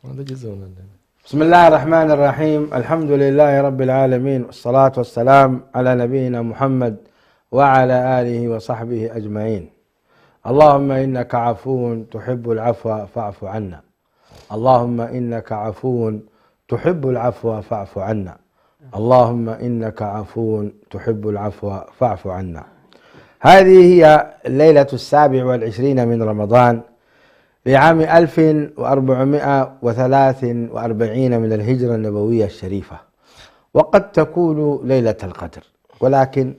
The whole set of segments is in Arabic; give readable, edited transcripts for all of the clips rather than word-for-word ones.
بسم الله الرحمن الرحيم. الحمد لله رب العالمين، والصلاة والسلام على نبينا محمد وعلى آله وصحبه أجمعين. اللهم إنك عفو تحب العفو فاعف عنا. اللهم إنك عفو تحب العفو فاعف عنا. اللهم إنك عفو تحب العفو فاعف عنا. هذه هي الليلة 27 من رمضان لعام 1443 من الهجرة النبوية الشريفة، وقد تكون ليلة القدر، ولكن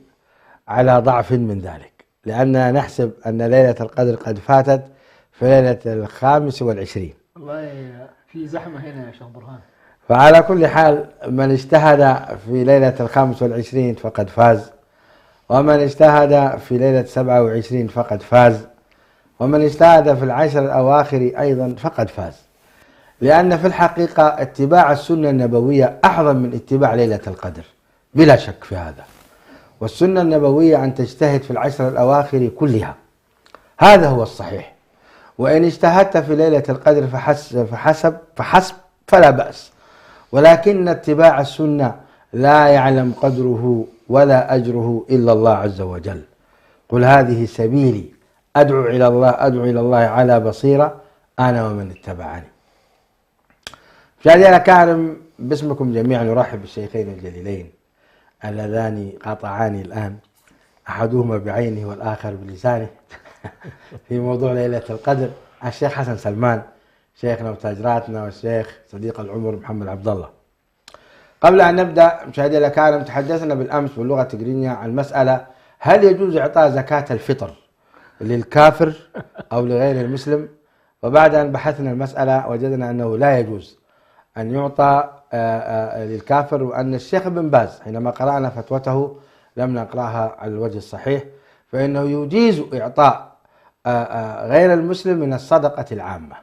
على ضعف من ذلك، لأننا نحسب أن ليلة القدر قد فاتت في ليلة 25. والله في زحمة هنا يا شيخ برهان. فعلى كل حال، من اجتهد في ليلة 25 فقد فاز، ومن اجتهد في ليلة 27 فقد فاز، ومن اجتهد في العشر الأواخر أيضا فقد فاز، لأن في الحقيقة اتباع السنة النبوية أعظم من اتباع ليلة القدر بلا شك في هذا. والسنة النبوية أن تجتهد في العشر الأواخر كلها، هذا هو الصحيح. وإن اجتهدت في ليلة القدر فحسب فلا بأس، ولكن اتباع السنة لا يعلم قدره ولا أجره إلا الله عز وجل. قل هذه سبيلي أدعو إلى الله على بصيرة أنا ومن اتبعني. مشاهدينا الكرام، باسمكم جميعا نرحب بالشيخين الجليلين اللذان قاطعاني الآن، أحدهما بعينه والآخر بلسانه في موضوع ليلة القدر، الشيخ حسن سلمان شيخنا وتاجراتنا، والشيخ صديق العمر محمد عبد الله. قبل أن نبدأ مشاهدينا الكرام، تحدثنا بالأمس باللغة التجرينية عن مسألة: هل يجوز إعطاء زكاة الفطر للكافر أو لغير المسلم؟ وبعد أن بحثنا المسألة وجدنا أنه لا يجوز أن يعطى للكافر، وأن الشيخ ابن باز حينما قرأنا فتوته لم نقرأها على الوجه الصحيح، فإنه يجيز إعطاء غير المسلم من الصدقة العامة،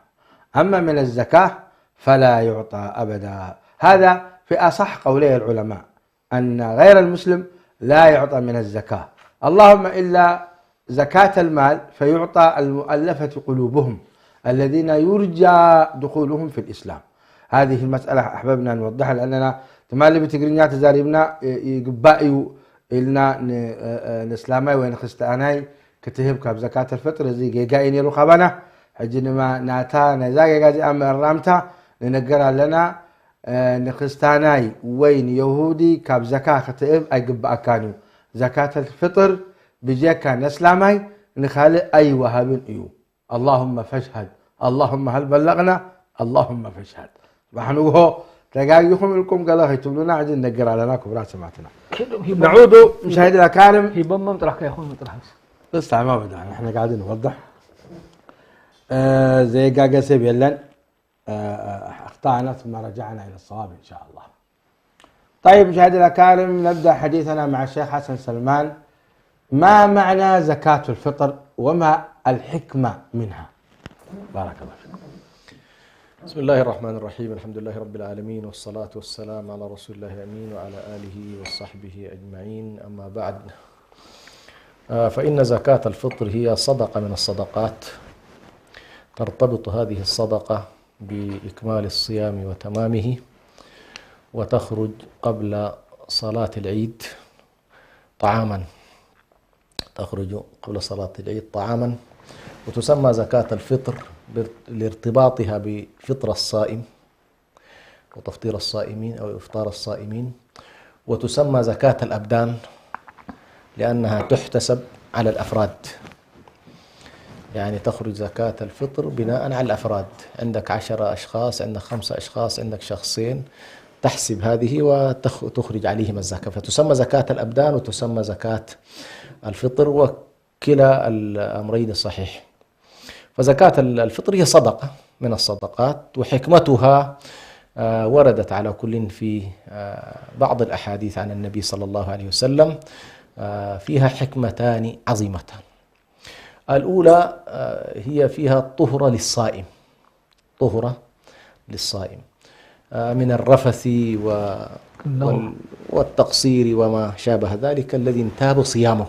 أما من الزكاة فلا يعطى أبدا. هذا في أصح قولي العلماء، أن غير المسلم لا يعطى من الزكاة، اللهم إلا زكاة المال فيعطى المؤلفة قلوبهم الذين يرجى دخولهم في الإسلام. هذه المسألة أحببنا أن نوضحها، لأننا تمالي بتقرينيات زاربنا يقبائي إلنا نسلامي وين خستاني كتهب كاب زكاة الفطر زي جايني رقبنا حجنما ناتا نزاجي غازي أم الرامتا ننقرها لنا نخستاني وين يهودي كاب زكاة كتهب أي قباء كانوا زكاة الفطر بجيكا نسلامي نخالي أي وهابين إيو. اللهم فاشهد، اللهم هل بلغنا، اللهم فاشهد. وحنوه تلاقيكم لكم قال هيتم لنا عايزين نقرا لنا كبرات سمعتنا. نعود مشاهدينا الكرام. هي بما مطرح يا اخوان مطرح بس ما بدأنا، احنا قاعدين نوضح. زي قاقا سبيلن اخطأنا ثم رجعنا الى الصواب ان شاء الله. طيب مشاهدينا الكرام، نبدأ حديثنا مع الشيخ حسن سلمان. ما معنى زكاة الفطر وما الحكمة منها؟ بارك الله فيكم. بسم الله الرحمن الرحيم، الحمد لله رب العالمين، والصلاة والسلام على رسول الله الأمين وعلى آله وصحبه أجمعين، أما بعد، فإن زكاة الفطر هي صدقة من الصدقات، ترتبط هذه الصدقة بإكمال الصيام وتمامه، وتخرج قبل صلاة العيد طعاما، تخرج قبل صلاة العيد طعاما، وتسمى زكاة الفطر لارتباطها بفطر الصائم وتفطير الصائمين أو إفطار الصائمين، وتسمى زكاة الأبدان لأنها تحتسب على الأفراد، يعني تخرج زكاة الفطر بناء على الأفراد، عندك 10 أشخاص، عندك 5 أشخاص، عندك شخصين، تحسب هذه وتخرج عليهم الزكاة، فتسمى زكاة الأبدان وتسمى زكاة الفطر، وكلا الأمرين صحيح. فزكاة الفطر هي صدقة من الصدقات، وحكمتها وردت على كل في بعض الأحاديث عن النبي صلى الله عليه وسلم، فيها حكمتان عظيمتان. الأولى هي فيها طهرة للصائم، طهرة للصائم من الرفث والتقصير وما شابه ذلك الذي انتهب صيامه.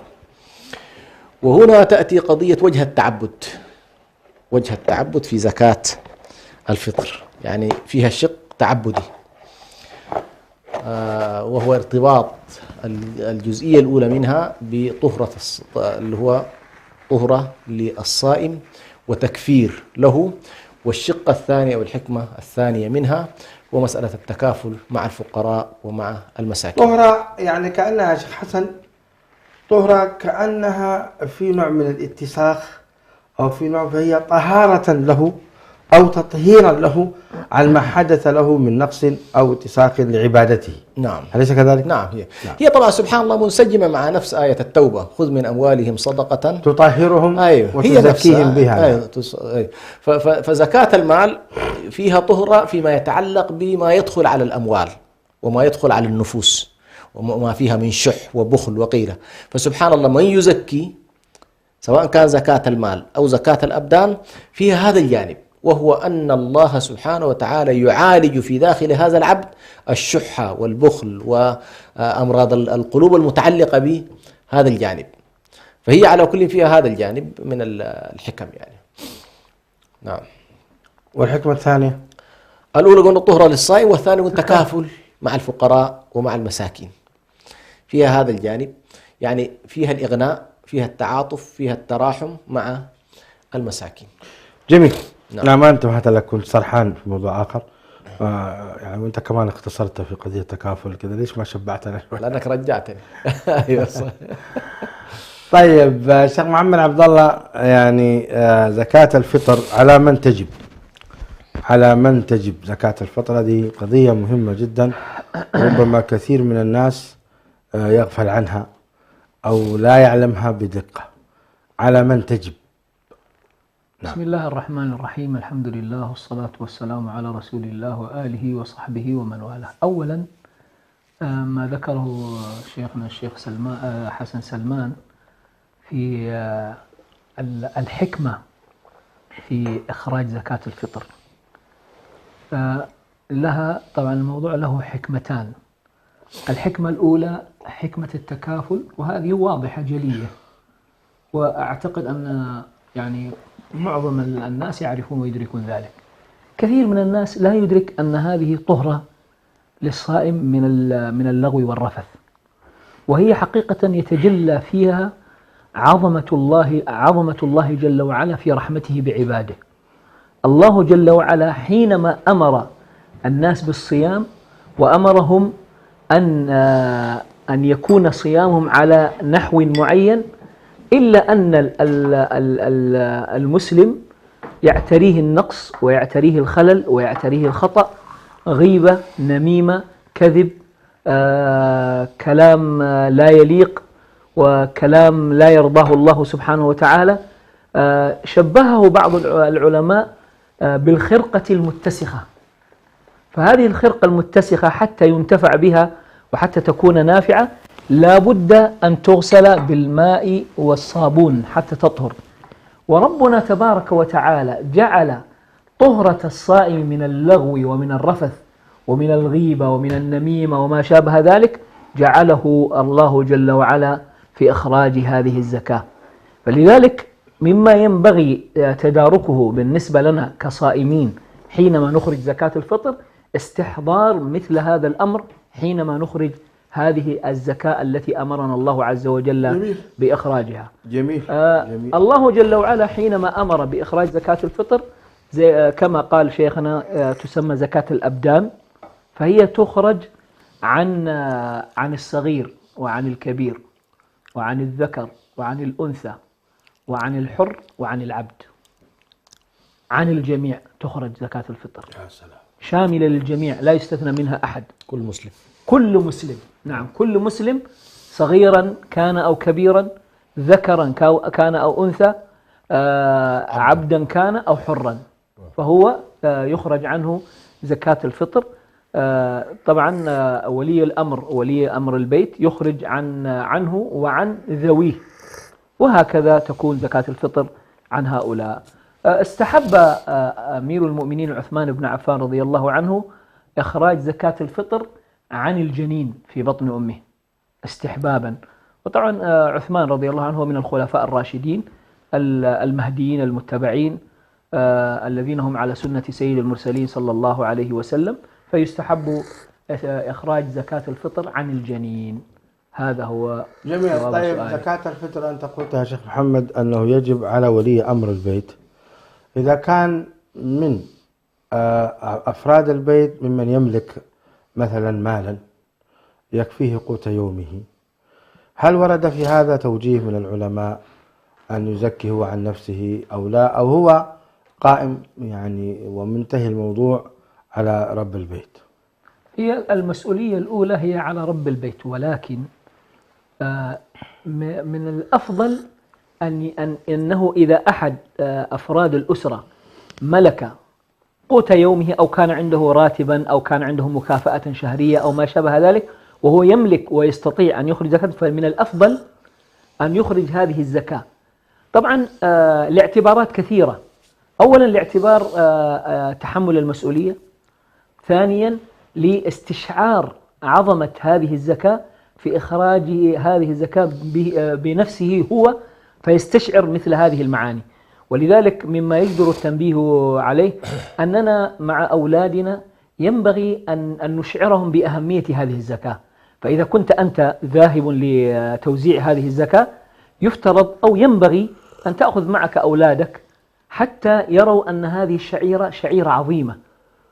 وهنا تأتي قضية وجه التعبد في زكاة الفطر، يعني فيها شق تعبدي، وهو ارتباط الجزئية الأولى منها بطهرة اللي هو طهرة للصائم وتكفير له، والشق الثاني أو الحكمة الثانية منها هو مسألة التكافل مع الفقراء ومع المساكين. طهرة يعني كأنها يا شيخ حسن، طهرة كأنها في نوع من الاتساخ أو في نوع، فهي طهارة له أو تطهيرا له عن ما حدث له من نقص أو اتساخ لعبادته. نعم، أليس كذلك؟ نعم. هي طبعا سبحان الله منسجمة مع نفس آية التوبة، خذ من أموالهم صدقة تطهرهم أيوه وتزكيهم بها. أيوه. فزكاة المال فيها طهرة فيما يتعلق بما يدخل على الأموال وما يدخل على النفوس وما فيها من شح وبخل وغيره. فسبحان الله من يزكي سواء كان زكاة المال أو زكاة الأبدان فيها هذا الجانب، وهو أن الله سبحانه وتعالى يعالج في داخل هذا العبد الشح والبخل وأمراض القلوب المتعلقة بهذا الجانب. فهي على كل فيها هذا الجانب من الحكم يعني. نعم. والحكمة الثانية الأولى قلنا الطهرة للصائم، والثانية قلنا التكافل مع الفقراء ومع المساكين. فيها هذا الجانب، يعني فيها الإغناء، فيها التعاطف، فيها التراحم مع المساكين. جميل. نعم. لا ما انتبهت لك، كنت سرحان في موضوع آخر. يعني وانت كمان اختصرت في قضية التكافل كذا، ليش ما شبعتنا شوي؟ لأنك رجعتني. أيوة صح. طيب شيخ محمد عبد الله، يعني زكاة الفطر على من تجب؟ على من تجب زكاة الفطر؟ هذه قضية مهمة جدا، ربما كثير من الناس يغفل عنها أو لا يعلمها بدقة. على من تجب؟ بسم الله الرحمن الرحيم، الحمد لله والصلاة والسلام على رسول الله وآله وصحبه ومن والاه. أولا ما ذكره شيخنا الشيخ حسن سلمان في الحكمة في إخراج زكاة الفطر، لها طبعا الموضوع له حكمتان. الحكمة الأولى حكمة التكافل، وهذه واضحة جلية، وأعتقد أن يعني معظم الناس يعرفون ويدركون ذلك. كثير من الناس لا يدرك أن هذه طهرة للصائم من اللغو والرفث، وهي حقيقة يتجلى فيها عظمة الله جل وعلا في رحمته بعباده. الله جل وعلا حينما أمر الناس بالصيام وأمرهم أن يكون صيامهم على نحو معين، إلا أن المسلم يعتريه النقص ويعتريه الخلل ويعتريه الخطأ، غيبة، نميمة، كذب، كلام لا يليق وكلام لا يرضاه الله سبحانه وتعالى. شبهه بعض العلماء بالخرقة المتسخة. فهذه الخرقة المتسخة حتى ينتفع بها وحتى تكون نافعة لا بد أن تغسل بالماء والصابون حتى تطهر. وربنا تبارك وتعالى جعل طهرة الصائم من اللغو ومن الرفث ومن الغيبة ومن النميمة وما شابه ذلك، جعله الله جل وعلا في إخراج هذه الزكاة. فلذلك مما ينبغي تداركه بالنسبة لنا كصائمين حينما نخرج زكاة الفطر استحضار مثل هذا الأمر حينما نخرج هذه الزكاة التي أمرنا الله عز وجل بإخراجها. جميل. جميل. الله جل وعلا حينما أمر بإخراج زكاة الفطر كما قال شيخنا تسمى زكاة الأبدان، فهي تخرج عن الصغير وعن الكبير وعن الذكر وعن الأنثى وعن الحر وعن العبد، عن الجميع تخرج زكاة الفطر. يا سلام. شاملة للجميع لا يستثنى منها أحد. كل مسلم. كل مسلم، نعم كل مسلم، صغيرا كان أو كبيرا، ذكرا كان أو أنثى، عبدا كان أو حرا، فهو يخرج عنه زكاة الفطر. طبعا ولي أمر البيت يخرج عنه وعن ذويه، وهكذا تكون زكاة الفطر عن هؤلاء. استحب أمير المؤمنين عثمان بن عفان رضي الله عنه إخراج زكاة الفطر عن الجنين في بطن أمه استحبابا. وطبعا عثمان رضي الله عنه من الخلفاء الراشدين المهديين المتبعين، الذين هم على سنة سيد المرسلين صلى الله عليه وسلم، فيستحب إخراج زكاة الفطر عن الجنين. هذا هو جميل. جواب طيب سؤالي. زكاة الفطر أنت قلت يا شيخ محمد أنه يجب على ولي أمر البيت إذا كان من أفراد البيت ممن يملك مثلا مالا يكفيه قوت يومه، هل ورد في هذا توجيه من العلماء أن يزكي هو عن نفسه أو لا، أو هو قائم يعني ومنتهي الموضوع على رب البيت؟ هي المسؤولية الأولى هي على رب البيت، ولكن من الأفضل أنه إذا أحد أفراد الأسرة ملك قوت يومه أو كان عنده راتبا أو كان عنده مكافأة شهرية أو ما شابه ذلك وهو يملك ويستطيع أن يخرج زكاة، فمن الأفضل أن يخرج هذه الزكاة. طبعا لاعتبارات كثيرة. أولا لاعتبار تحمل المسؤولية، ثانيا لاستشعار عظمة هذه الزكاة في إخراج هذه الزكاة بنفسه هو، فيستشعر مثل هذه المعاني. ولذلك مما يجدر التنبيه عليه أننا مع أولادنا ينبغي أن نشعرهم بأهمية هذه الزكاة. فإذا كنت أنت ذاهب لتوزيع هذه الزكاة يفترض أو ينبغي أن تأخذ معك أولادك حتى يروا أن هذه الشعيرة شعيرة عظيمة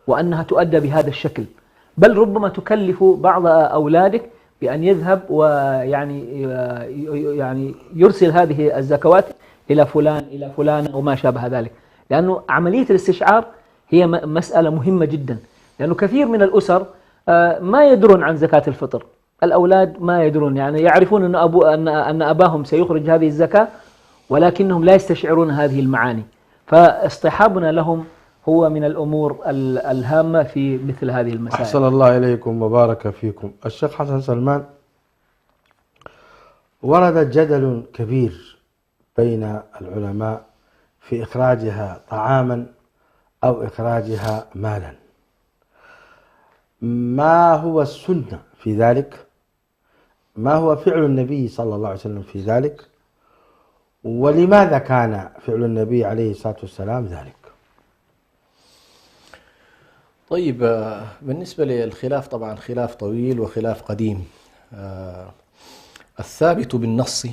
وأنها تؤدى بهذا الشكل، بل ربما تكلف بعض أولادك بأن يذهب ويعني يرسل هذه الزكوات إلى فلان إلى فلان وما شابه ذلك، لأنه عملية الاستشعار هي مسألة مهمة جدا. لأنه كثير من الأسر ما يدرون عن زكاة الفطر، الأولاد ما يدرون، يعني يعرفون أن أباهم سيخرج هذه الزكاة ولكنهم لا يستشعرون هذه المعاني، فاصطحابنا لهم هو من الأمور الهامة في مثل هذه المسائل. أحسن الله إليكم وبارك فيكم. الشيخ حسن سلمان، ورد جدل كبير بين العلماء في إخراجها طعاما أو إخراجها مالا، ما هو السنة في ذلك؟ ما هو فعل النبي صلى الله عليه وسلم في ذلك؟ ولماذا كان فعل النبي عليه الصلاة والسلام ذلك؟ طيب، بالنسبة للخلاف طبعا خلاف طويل وخلاف قديم. الثابت بالنص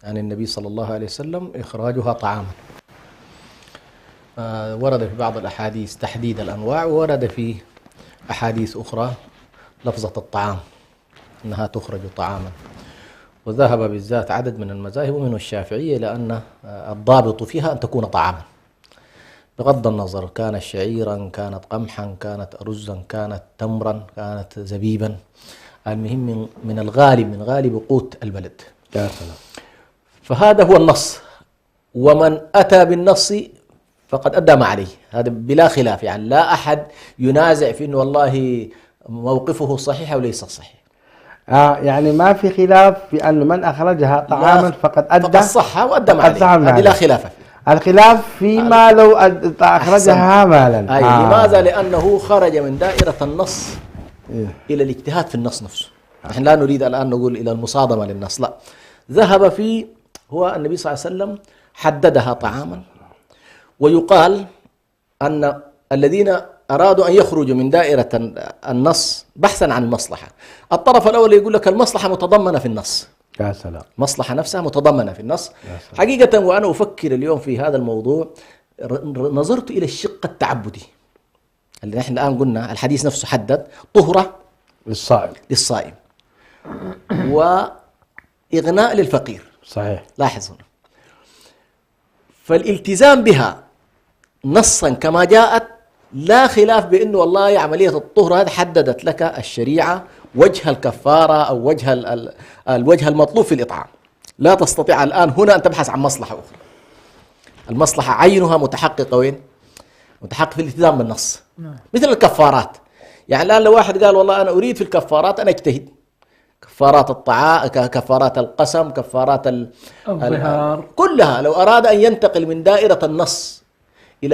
عن النبي صلى الله عليه وسلم إخراجها طعاما. ورد في بعض الأحاديث تحديد الأنواع، وورد في أحاديث أخرى لفظة الطعام أنها تخرج طعاما. وذهب بالذات عدد من المذاهب ومنه الشافعية إلى أن الضابط فيها أن تكون طعاما، بغض النظر كانت شعيرا، كانت قمحا، كانت أرزا، كانت تمرا، كانت زبيبا، المهم من الغالب، من غالب قوت البلد. يا سلام. فهذا هو النص، ومن أتى بالنص فقد أدى ما عليه، هذا بلا خلاف، يعني لا أحد ينازع في أنه والله موقفه صحيح أو ليس صحيح. يعني ما في خلاف في أن من أخرجها طعاما فقد أدى، فقد صح وأدى ما عليه، هذه لا خلاف فيه. الخلاف فيما لو أخرجها مالا. لماذا؟ لأنه خرج من دائرة النص إلى الاجتهاد في النص نفسه. نحن لا نريد الآن نقول إلى المصادمة للنص، لا، ذهب فيه هو النبي صلى الله عليه وسلم حددها طعاما. ويقال أن الذين أرادوا أن يخرجوا من دائرة النص بحثا عن المصلحة، الطرف الأول يقول لك المصلحة متضمنة في النص. يا سلام. مصلحة نفسها متضمنة في النص. حقيقة وأنا أفكر اليوم في هذا الموضوع نظرت إلى الشق التعبدي اللي نحن الآن قلنا الحديث نفسه حدد طهرة للصائم وإغناء للفقير. صحيح. لاحظ هنا، فالالتزام بها نصا كما جاءت لا خلاف بأنه والله عملية الطهر هذه حددت لك الشريعة وجه الكفارة أو الوجه المطلوب في الإطعام. لا تستطيع الآن هنا أن تبحث عن مصلحة أخرى. المصلحة عينها متحققة وين؟ متحقق في الالتزام بالنص. مثل الكفارات، يعني الآن لو واحد قال والله أنا أريد في الكفارات أن أجتهد، كفارات الطعام، كفارات القسم، كفارات الظهار، كلها لو أراد أن ينتقل من دائرة النص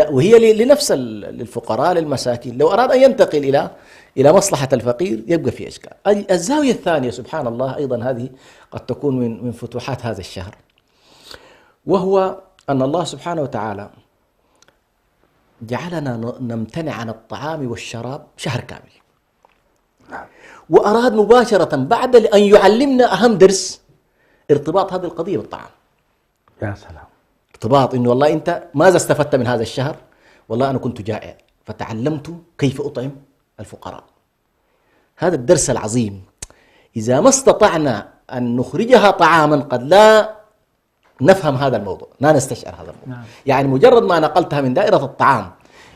وهي لنفس للفقراء للمساكين، لو أراد أن ينتقل إلى مصلحة الفقير يبقى في إشكال. الزاوية الثانية سبحان الله أيضا هذه قد تكون من فتوحات هذا الشهر، وهو أن الله سبحانه وتعالى جعلنا نمتنع عن الطعام والشراب شهر كامل. وأراد مباشرة بعد أن يعلمنا أهم درس، ارتباط هذه القضية بالطعام. يا سلام. ارتباط إنه والله أنت ماذا استفدت من هذا الشهر؟ والله أنا كنت جائع فتعلمت كيف أطعم الفقراء. هذا الدرس العظيم إذا ما استطعنا أن نخرجها طعاما قد لا نفهم هذا الموضوع، لا نستشعر هذا الموضوع. نعم. يعني مجرد ما نقلتها من دائرة الطعام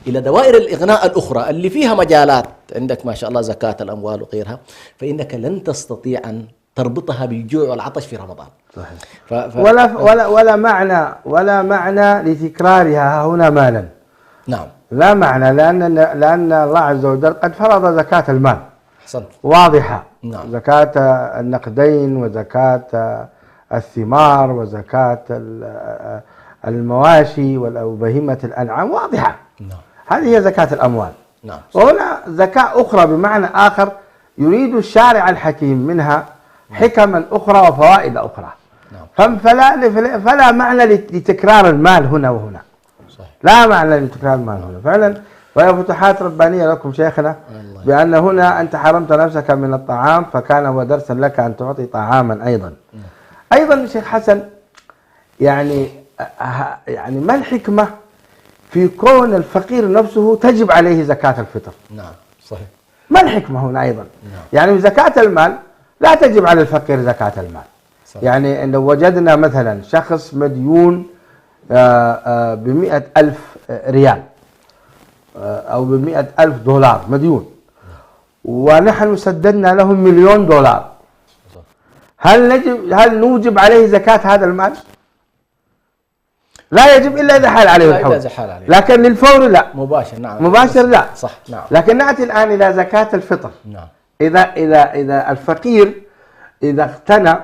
إلى دوائر الإغناء الأخرى اللي فيها مجالات، عندك ما شاء الله زكاة الأموال وغيرها، فإنك لن تستطيع أن تربطها بالجوع والعطش في رمضان. صحيح. ولا معنى لتكرارها هنا مالا. نعم. لا معنى، لأن الله عز وجل قد فرض زكاة المال. أحسنت. واضحة. نعم. زكاة النقدين وزكاة الثمار وزكاة المواشي وبهيمة الأنعام واضحة. نعم. هذه هي زكاة الأموال. نعم. وهنا زكاة أخرى بمعنى آخر يريد الشارع الحكيم منها حكما أخرى وفوائد أخرى. نعم. فلا معنى لتكرار المال هنا وهنا. صحيح. لا معنى لتكرار المال هنا فعلا. وهي فتوحات ربانية لكم شيخنا، بأن هنا أنت حرمت نفسك من الطعام فكان هو درسا لك أن تعطي طعاما أيضا. أيضا شيخ حسن، يعني ما الحكمة في كون الفقير نفسه تجب عليه زكاة الفطر؟ نعم. صحيح. ما الحكمة هنا أيضا؟ نعم. يعني زكاة المال لا تجب على الفقير زكاة المال. صحيح. يعني لو وجدنا مثلا شخص مديون ب100,000 ريال أو ب100,000 دولار مديون، ونحن سددنا له $1,000,000، هل نوجب عليه زكاة هذا المال؟ لا يجب إلا إذا حال عليه الحول. لكن للفور لا. مباشر. نعم. مباشر لا. صح. نعم. لكن نأتي الآن إلى زكاة الفطر. نعم. إذا الفقير إذا اغتنى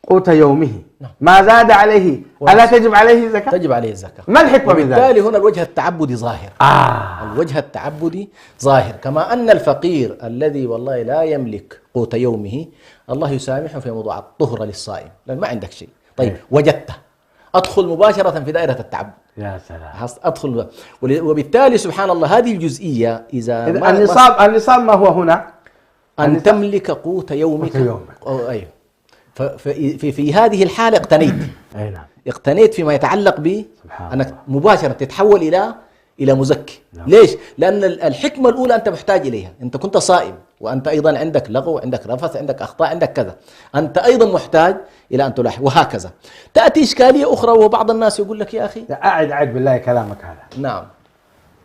قوت يومه ما زاد عليه ألا تجب عليه الزكاة؟ تجب عليه الزكاة. ما الحكمة من ذلك؟ وبالتالي هنا الوجه التعبدي ظاهر. الوجه التعبدي ظاهر، كما أن الفقير الذي والله لا يملك قوت يومه الله يسامحه في موضوع الطهر للصائم، لأن ما عندك شيء. طيب وجدته، أدخل مباشرة في دائرة التعبد. يا سلام. أدخل وبالتالي سبحان الله هذه الجزئية إذا النصاب ما هو هنا؟ أن تملك قوت يومك. أيوه. في هذه الحالة اقتنيت. أي نعم. اقتنيت فيما يتعلق ب أنك مباشرة تتحول إلى مزكي. نعم. ليش؟ لأن الحكمة الأولى أنت محتاج إليها، أنت كنت صائم وأنت أيضا عندك لغو، عندك رفث، عندك أخطاء، عندك كذا، أنت أيضا محتاج إلى أن تلاحظ، وهكذا. تأتي إشكالية أخرى وبعض الناس يقول لك يا أخي أعد بالله كلامك هذا. نعم.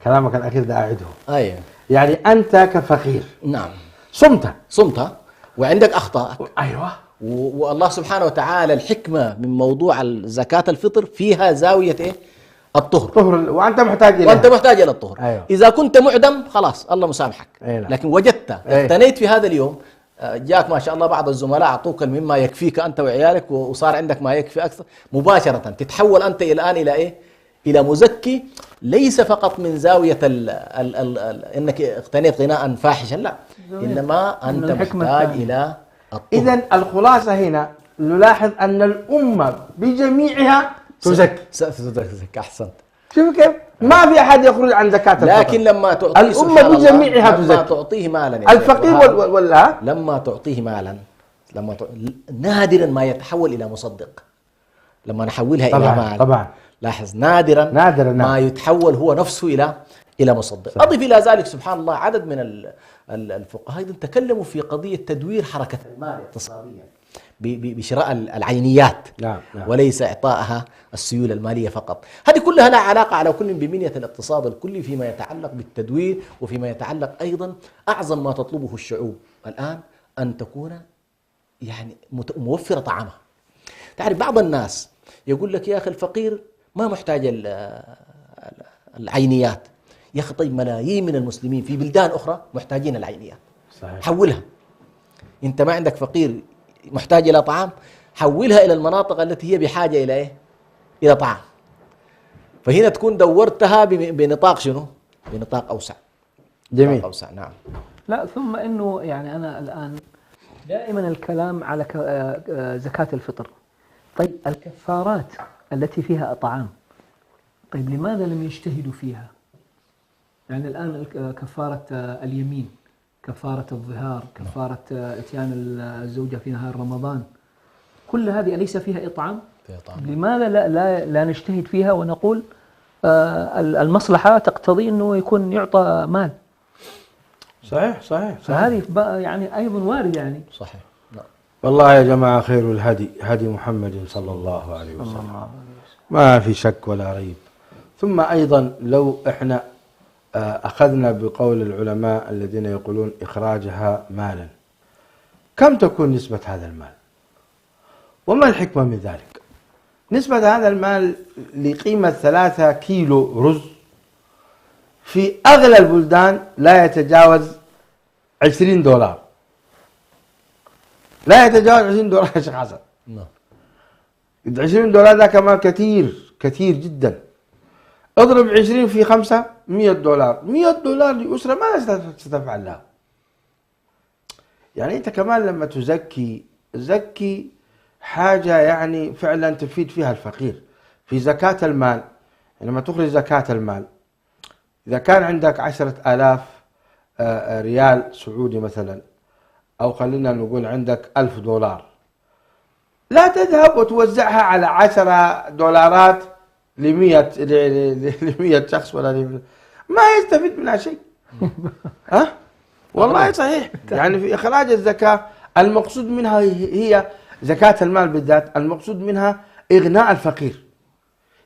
كلامك الأخير ده أعده. أيوه. يعني أنت كفقير. نعم. صمت وعندك أخطاء. أيوه. والله سبحانه وتعالى الحكمة من موضوع زكاة الفطر فيها زاوية إيه؟ الطهر. وأنت محتاج إلى الطهر. أيوه. إذا كنت معدم خلاص الله مسامحك. أيوه. لكن وجدت اقتنيت في هذا اليوم، جاك ما شاء الله بعض الزملاء أعطوك مما يكفيك أنت وعيالك وصار عندك ما يكفي أكثر، مباشرة تتحول أنت الآن إلى إيه؟ إلى مزكي، ليس فقط من زاوية إنك اقتنيت غناء فاحشا، لا، إنما أنت محتاج إلى الطهر. إذن الخلاصة هنا نلاحظ أن الأمة بجميعها تزكي. أحسنت. شوف كيف؟ ما في أحد يخرج عن زكاة الفطر. لكن لما تعطيه الأمة بجميعها تزكي. لما تعطيه مالا الفقير ولا لما تعطيه مالا نادرا ما يتحول إلى مصدق. لما نحولها إلى مال طبعا لاحظ نادرا ما يتحول هو نفسه إلى مصدق. صحيح. أضف إلى ذلك سبحان الله عدد من الفقهاء أيضا تكلموا في قضية تدوير حركة المال اقتصاديا بشراء العينيات. نعم. وليس إعطائها السيولة المالية فقط. هذه كلها لها علاقة على كل ببنية الاقتصاد الكلي فيما يتعلق بالتدوير، وفيما يتعلق أيضا أعظم ما تطلبه الشعوب الآن أن تكون يعني موفرة طعامها. تعرف بعض الناس يقول لك يا أخي الفقير ما محتاج العينيات. يا أخي طيب ملايين من المسلمين في بلدان أخرى محتاجين العينيات. صحيح. حولها. أنت ما عندك فقير محتاج إلى طعام، حولها إلى المناطق التي هي بحاجة إلى إيه؟ إلى طعام. فهنا تكون دورتها بنطاق شنو؟ بنطاق أوسع. جميل. نطاق أوسع. نعم. لا ثم إنه يعني أنا الآن دائما الكلام على زكاة الفطر. طيب الكفارات التي فيها طعام، طيب لماذا لم يجتهدوا فيها؟ يعني الآن كفارة اليمين، كفارة الظهار، كفارة إتيان الزوجة في نهار رمضان، كل هذه أليس فيها إطعام؟ لماذا لا نجتهد فيها ونقول المصلحة تقتضي أنه يكون يعطى مال؟ صحيح. فهذه يعني أيضا وارد يعني. صحيح. والله يا جماعة خير الهدي هدي محمد صلى الله عليه وسلم، ما في شك ولا ريب. ثم أيضا لو إحنا أخذنا بقول العلماء الذين يقولون إخراجها مالا، كم تكون نسبة هذا المال؟ وما الحكمة من ذلك؟ نسبة هذا المال لقيمة 3 كيلو رز في أغلى البلدان لا يتجاوز $20، لا يتجاوز $20 يا شيخ حسن. $20 ذاك مال كثير جدا. اضرب 20 في 5 $100. $100 لأسرة ماذا ستفعل لها؟ يعني أنت كمان لما زكي حاجة يعني فعلا تفيد فيها الفقير. في زكاة المال، لما تخرج زكاة المال، إذا كان عندك 10,000 ريال سعودي مثلا، أو خلينا نقول عندك $1000، لا تذهب وتوزعها على $10 ل100 شخص ما يستفيد منها شيء. والله صحيح. يعني في إخراج الزكاة المقصود منها هي زكاة المال بالذات، المقصود منها إغناء الفقير.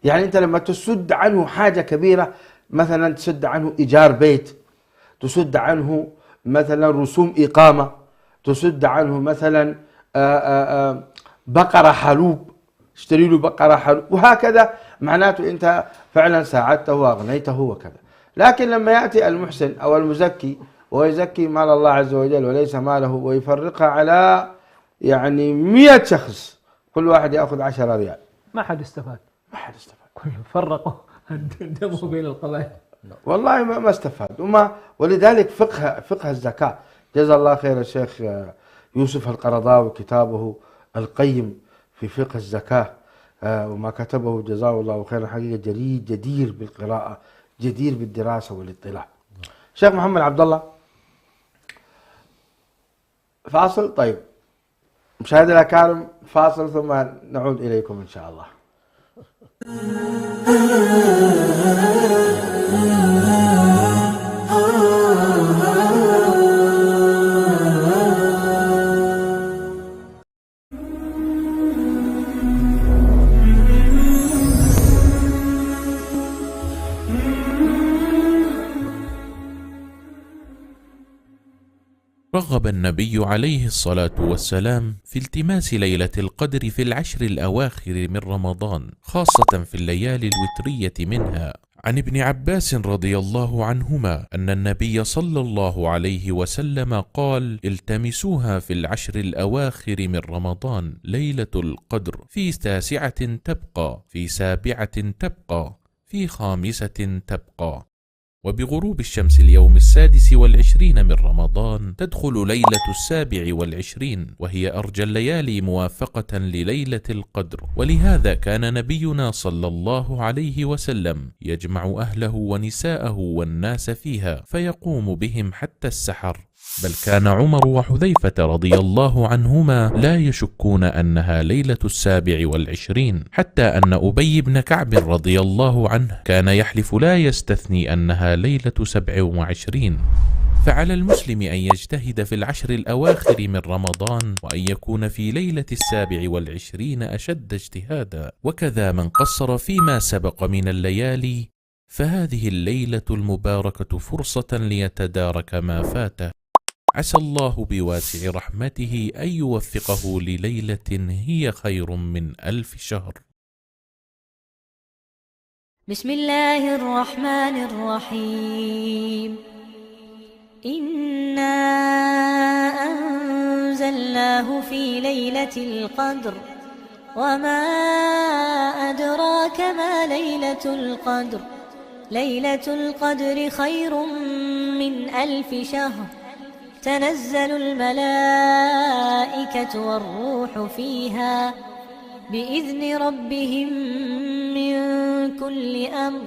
يعني أنت لما تسد عنه حاجة كبيرة، مثلا تسد عنه إيجار بيت، تسد عنه مثلا رسوم إقامة، تسد عنه مثلا بقرة حلوب، اشتري له بقرة حلوب، وهكذا، معناته أنت فعلا ساعدته وأغنيته وكذا. لكن لما يأتي المحسن أو المزكي ويزكي مال الله عز وجل وليس ماله، ويفرقها على يعني 100 شخص، كل واحد يأخذ 10 ريال، ما حد استفاد. كلهم فرقوا الدم بين القبائل. والله ما استفاد. ولذلك فقه الزكاة، جزا الله خير الشيخ يوسف القرضاوي كتابه القيم في فقه الزكاة وما كتبه جزاه الله خيرا، حقيقة جدير بالقراءة، جدير بالدراسة والاطلاع. شيخ محمد عبد الله، فاصل. طيب مشاهدينا الكرام، فاصل ثم نعود إليكم إن شاء الله. رغب النبي عليه الصلاة والسلام في التماس ليلة القدر في العشر الأواخر من رمضان، خاصة في الليالي الوترية منها. عن ابن عباس رضي الله عنهما أن النبي صلى الله عليه وسلم قال: التمسوها في العشر الأواخر من رمضان ليلة القدر، في 9 تبقى، في 7 تبقى، في 5 تبقى. وبغروب الشمس اليوم 26 من رمضان تدخل ليلة 27، وهي أرجى الليالي موافقة لليلة القدر. ولهذا كان نبينا صلى الله عليه وسلم يجمع أهله ونساءه والناس فيها، فيقوم بهم حتى السحر. بل كان عمر وحذيفة رضي الله عنهما لا يشكون أنها ليلة 27، حتى أن أبي بن كعب رضي الله عنه كان يحلف لا يستثني أنها ليلة 27. فعلى المسلم أن يجتهد في العشر الأواخر من رمضان، وأن يكون في ليلة 27 أشد اجتهادا. وكذا من قصر فيما سبق من الليالي، فهذه الليلة المباركة فرصة ليتدارك ما فاته. عسى الله بواسع رحمته أن يوفقه لليلة هي خير من 1000 شهر. بسم الله الرحمن الرحيم. إنا أنزلناه في ليلة القدر، وما أدراك ما ليلة القدر. ليلة القدر خير من 1000 شهر. تنزل الملائكة والروح فيها بإذن ربهم من كل أمر.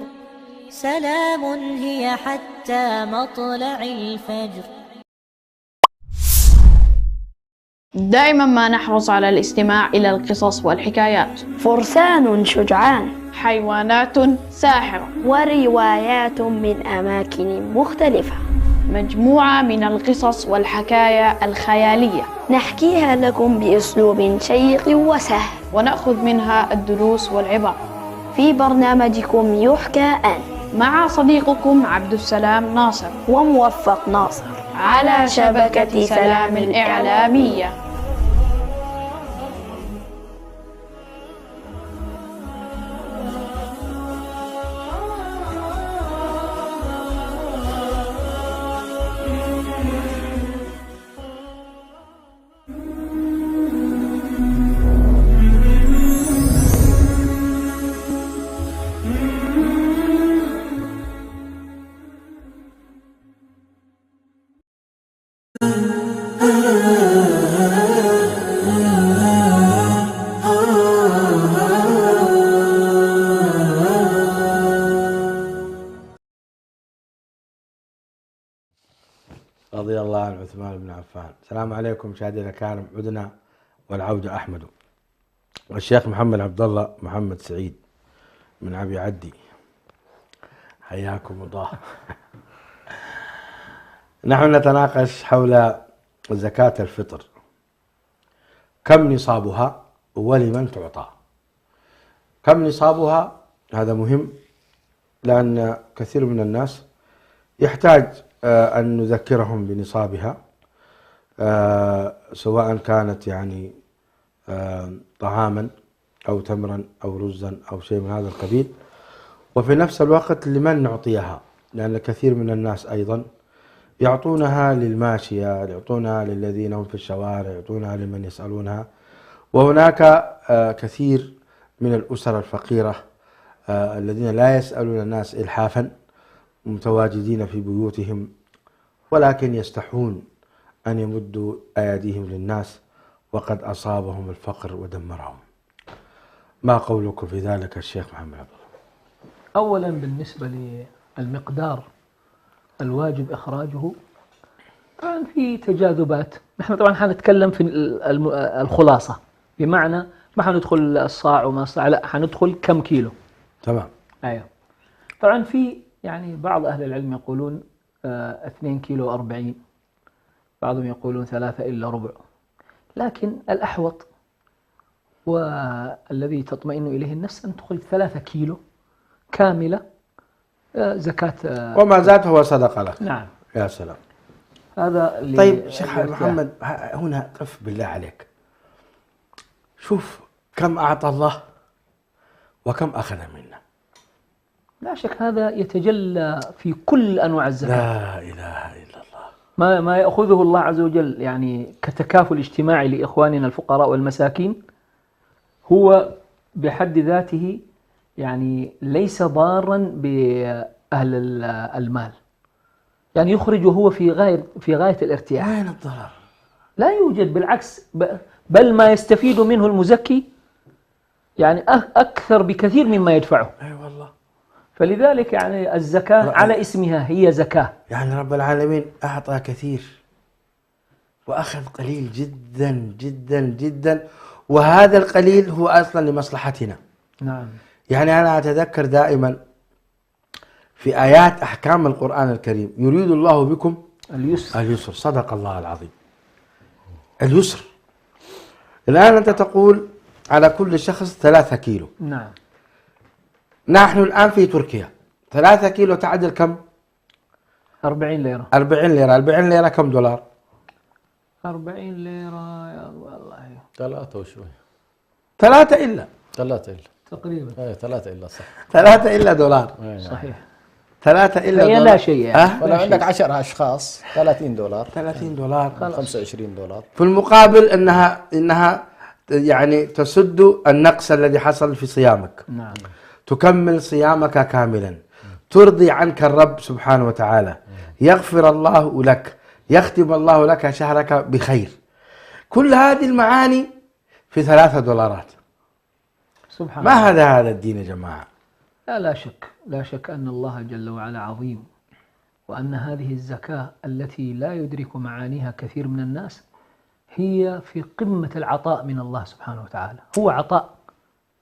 سلام هي حتى مطلع الفجر. دائما ما نحرص على الاستماع إلى القصص والحكايات. فرسان شجعان، حيوانات ساحرة، وروايات من أماكن مختلفة، مجموعة من القصص والحكايا الخيالية نحكيها لكم بأسلوب شيق وسهل، ونأخذ منها الدروس والعبر في برنامجكم يحكى أن، مع صديقكم عبد السلام ناصر وموفق ناصر، على شبكة سلام الإعلامية. رضي الله عن عثمان بن عفان. السلام عليكم مشاهدينا الكرام، عدنا والعودة أحمد. والشيخ محمد عبد الله محمد سعيد من أبي عدي، حياكم الله. نحن نتناقش حول زكاة الفطر، كم نصابها ولمن تعطى. كم نصابها هذا مهم، لأن كثير من الناس يحتاج أن نذكرهم بنصابها، سواء كانت يعني طعاما أو تمرا أو رزا أو شيء من هذا القبيل، وفي نفس الوقت لمن نعطيها، لأن كثير من الناس أيضا يعطونها للماشية، يعطونها للذين هم في الشوارع، يعطونها لمن يسألونها. وهناك كثير من الأسر الفقيرة الذين لا يسألون الناس إلحافا، متواجدين في بيوتهم ولكن يستحون أن يمدوا أيديهم للناس وقد أصابهم الفقر ودمرهم. ما قولكم في ذلك الشيخ محمد عبد الله؟ أولا بالنسبة للمقدار الواجب إخراجه، طبعا في تجاذبات. نحن طبعا حنتكلم في الخلاصة، بمعنى ما حندخل الصاع وما صاع، لا حندخل كم كيلو. تمام. أيوه. طبعا في يعني بعض أهل العلم يقولون 2 كيلو 40، بعضهم يقولون 3 إلا ربع، لكن الأحوط والذي تطمئن إليه النفس أن تدخل 3 كيلو كاملة زكاة، وما زاد هو صدقة لك. نعم. يا سلام. هذا طيب شيخ محمد، هنا قف بالله عليك، شوف كم أعطى الله وكم أخذ منا. لا شك هذا يتجلى في كل أنواع الزكاة. لا إله إلا الله. ما يأخذه الله عز وجل يعني كتكافل اجتماعي لإخواننا الفقراء والمساكين، هو بحد ذاته يعني ليس ضارا بأهل المال، يعني يخرج هو في غاية الارتياح. وين الضرر؟ لا يوجد، بالعكس، بل ما يستفيد منه المزكي يعني أكثر بكثير مما يدفعه. أي والله. فلذلك يعني الزكاة على اسمها هي زكاة. يعني رب العالمين أعطى كثير وأخذ قليل جدا جدا جدا، وهذا القليل هو أصلا لمصلحتنا. نعم. يعني أنا أتذكر دائما في آيات أحكام القرآن الكريم، يريد الله بكم اليسر. صدق الله العظيم. اليسر. الآن أنت تقول على كل شخص 3 كيلو. نعم. نحن الآن في تركيا 3 كيلو تعدل كم؟ 40 ليرة. 40 ليرة. 40 ليرة كم دولار؟ 40 ليرة يا والله 3 وشوي. 3 إلا. 3 إلا تقريبا. 3 إلا صح. 3 إلا دولار. صحيح. 3 إلا هي دولار. لا شيء يعني. ولو عندك 10 أشخاص 30 دولار. 30 دولار. 25 دولار. في المقابل إنها يعني تسد النقص الذي حصل في صيامك. نعم. تكمل صيامك كاملا، ترضي عنك الرب سبحانه وتعالى، يغفر الله لك، يختم الله لك شهرك بخير. كل هذه المعاني في 3 دولارات. سبحان ما الله. هذا الدين يا جماعة؟ لا شك، لا شك أن الله جل وعلا عظيم، وأن هذه الزكاة التي لا يدرك معانيها كثير من الناس هي في قمة العطاء من الله سبحانه وتعالى. هو عطاء،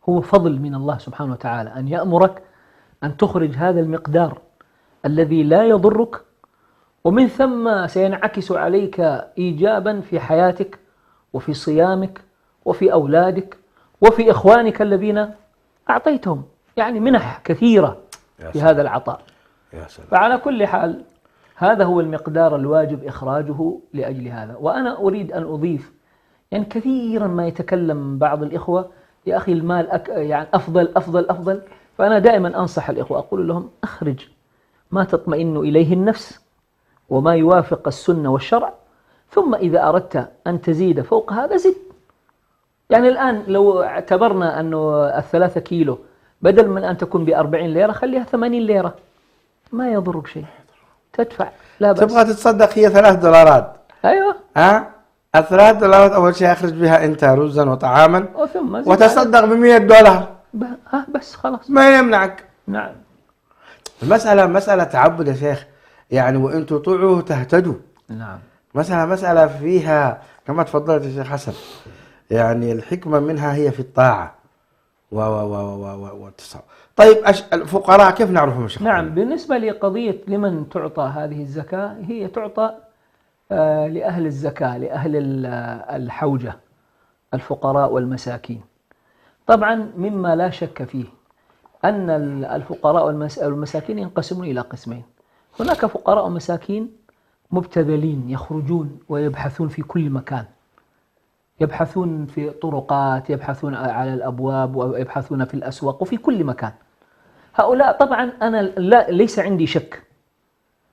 هو فضل من الله سبحانه وتعالى أن يأمرك أن تخرج هذا المقدار الذي لا يضرك، ومن ثم سينعكس عليك إيجابا في حياتك وفي صيامك وفي أولادك وفي إخوانك الذين أعطيتهم، يعني منح كثيرة في هذا العطاء. يا سلام. فعلى كل حال هذا هو المقدار الواجب إخراجه لأجل هذا. وأنا أريد أن أضيف، يعني كثيرا ما يتكلم بعض الإخوة يا أخي المال يعني أفضل أفضل أفضل، فأنا دائما أنصح الإخوة أقول لهم أخرج ما تطمئن إليه النفس وما يوافق السنة والشرع، ثم إذا أردت أن تزيد فوق هذا زد. يعني الآن لو اعتبرنا أنه 3 كيلو بدل من أن تكون ب40 ليرة خليها 80 ليرة، ما يضرك شيء، تدفع لا بأس. تبغى تتصدق هي $3. أيوة. $3 أول شيء أخرج بها أنت رزا وطعاما، وثم وتصدق $100 بس خلاص، ما يمنعك. نعم. المسألة مسألة تعبد يا شيخ، يعني وإن تطيعوه تهتدوا. نعم. مسألة فيها كما تفضلت يا شيخ حسن، يعني الحكمة منها هي في الطاعة والتصرف. طيب الفقراء كيف نعرفهم شيخ؟ نعم، بالنسبة لقضية لمن تعطى هذه الزكاة، هي تعطى لأهل الزكاة، لأهل الحوجة، الفقراء والمساكين. طبعا مما لا شك فيه أن الفقراء والمساكين ينقسمون إلى قسمين. هناك فقراء ومساكين مبتذلين يخرجون ويبحثون في كل مكان، يبحثون في طرقات، يبحثون على الأبواب، ويبحثون في الأسواق وفي كل مكان. هؤلاء طبعا أنا ليس عندي شك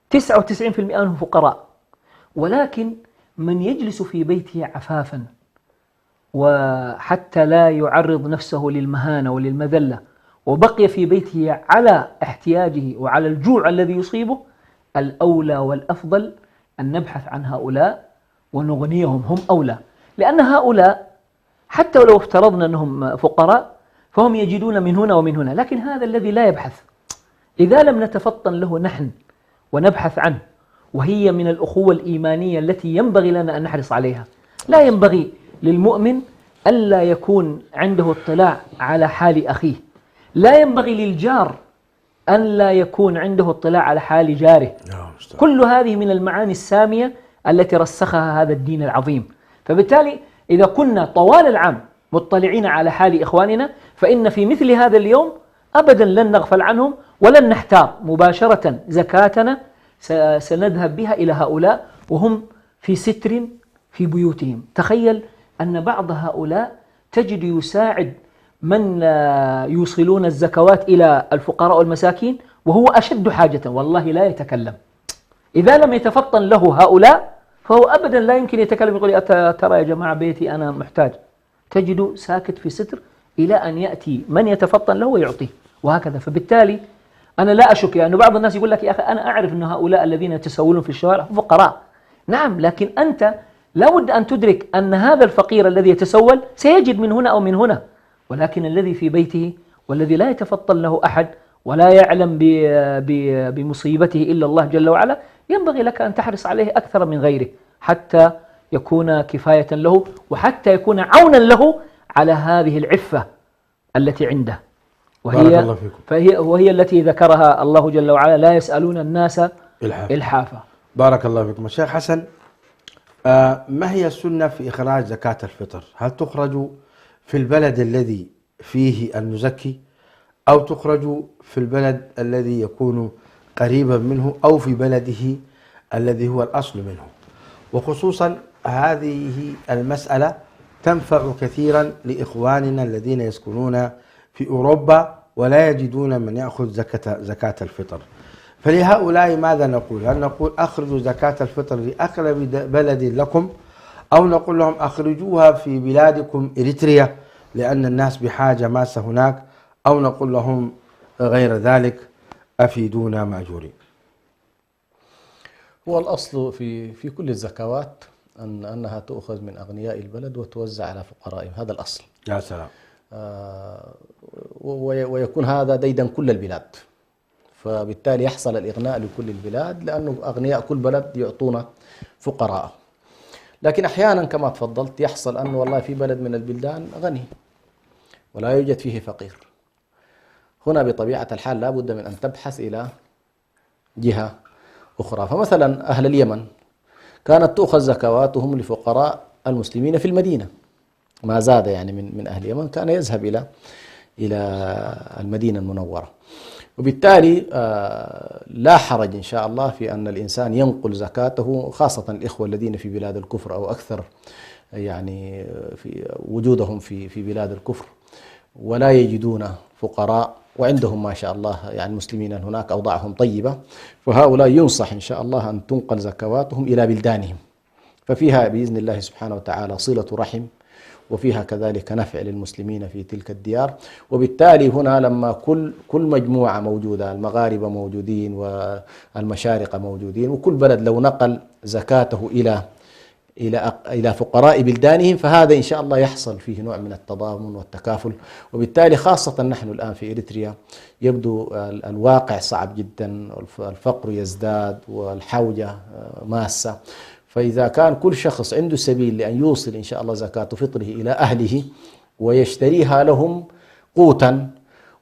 99% منهم فقراء، ولكن من يجلس في بيته عفافا وحتى لا يعرض نفسه للمهانة وللمذلة، وبقي في بيته على احتياجه وعلى الجوع الذي يصيبه، الأولى والأفضل أن نبحث عن هؤلاء ونغنيهم، هم أولى. لأن هؤلاء حتى لو افترضنا أنهم فقراء فهم يجدون من هنا ومن هنا، لكن هذا الذي لا يبحث إذا لم نتفطن له نحن ونبحث عنه، وهي من الأخوة الإيمانية التي ينبغي لنا أن نحرص عليها. لا ينبغي للمؤمن ألا يكون عنده اطلاع على حال أخيه، لا ينبغي للجار أن لا يكون عنده اطلاع على حال جاره. كل هذه من المعاني السامية التي رسخها هذا الدين العظيم. فبالتالي إذا كنا طوال العام مطلعين على حال إخواننا، فإن في مثل هذا اليوم أبدا لن نغفل عنهم ولن نحتار، مباشرة زكاتنا سنذهب بها إلى هؤلاء وهم في ستر في بيوتهم. تخيل أن بعض هؤلاء تجد يساعد من يوصلون الزكوات إلى الفقراء والمساكين وهو أشد حاجة، والله لا يتكلم. إذا لم يتفطن له هؤلاء فهو أبدا لا يمكن يتكلم، يقول ترى يا جماعة بيتي أنا محتاج، تجد ساكت في ستر إلى أن يأتي من يتفطن له ويعطيه، وهكذا. فبالتالي أنا لا أشك، لأن بعض الناس يقول لك يا أخي أنا أعرف أن هؤلاء الذين يتسولون في الشوارع فقراء. نعم، لكن أنت لا بد أن تدرك أن هذا الفقير الذي يتسول سيجد من هنا أو من هنا، ولكن الذي في بيته والذي لا يتفطن له أحد ولا يعلم بمصيبته إلا الله جل وعلا، ينبغي لك أن تحرص عليه أكثر من غيره حتى يكون كفاية له، وحتى يكون عونا له على هذه العفة التي عنده، وهي التي ذكرها الله جل وعلا: لا يسألون الناس إلحافا. بارك الله فيكم. الشيخ حسن، ما هي السنة في إخراج زكاة الفطر؟ هل تخرج في البلد الذي فيه المزكي، أو تخرج في البلد الذي يكون قريبا منه، أو في بلده الذي هو الأصل منه؟ وخصوصا هذه المسألة تنفع كثيرا لإخواننا الذين يسكنون في أوروبا ولا يجدون من يأخذ زكاة الفطر. فلهؤلاء ماذا نقول؟ هل نقول أخرجوا زكاة الفطر لأقرب بلد لكم، أو نقول لهم أخرجوها في بلادكم إريتريا لأن الناس بحاجة ماسة هناك، أو نقول لهم غير ذلك؟ أفيدونا مأجورين. هو الأصل في كل الزكوات أنها تؤخذ من أغنياء البلد وتوزع على فقرائهم، هذا الأصل. يا سلام. ويكون هذا ديدا كل البلاد، فبالتالي يحصل الإغناء لكل البلاد، لأنه أغنياء كل بلد يعطون فقراء. لكن أحيانا كما تفضلت يحصل أنه والله في بلد من البلدان غني ولا يوجد فيه فقير. هنا بطبيعة الحال لا بد من أن تبحث إلى جهة أخرى. فمثلا أهل اليمن كانت تؤخذ زكواتهم لفقراء المسلمين في المدينة، ما زاد يعني من أهل اليمن كان يذهب إلى المدينة المنورة. وبالتالي لا حرج إن شاء الله في أن الإنسان ينقل زكاته، خاصة الإخوة الذين في بلاد الكفر أو أكثر يعني في وجودهم في بلاد الكفر ولا يجدون فقراء، وعندهم ما شاء الله يعني المسلمين هناك أوضاعهم طيبة، فهؤلاء ينصح إن شاء الله أن تنقل زكواتهم إلى بلدانهم، ففيها بإذن الله سبحانه وتعالى صلة رحم، وفيها كذلك نفع للمسلمين في تلك الديار. وبالتالي هنا لما كل مجموعة موجودة، المغاربة موجودين والمشارقة موجودين، وكل بلد لو نقل زكاته إلى فقراء بلدانهم، فهذا إن شاء الله يحصل فيه نوع من التضامن والتكافل. وبالتالي خاصة نحن الآن في إريتريا يبدو الواقع صعب جدا، الفقر يزداد والحوجة ماسة، فإذا كان كل شخص عنده سبيل لأن يوصل إن شاء الله زكاة فطره إلى أهله ويشتريها لهم قوتا،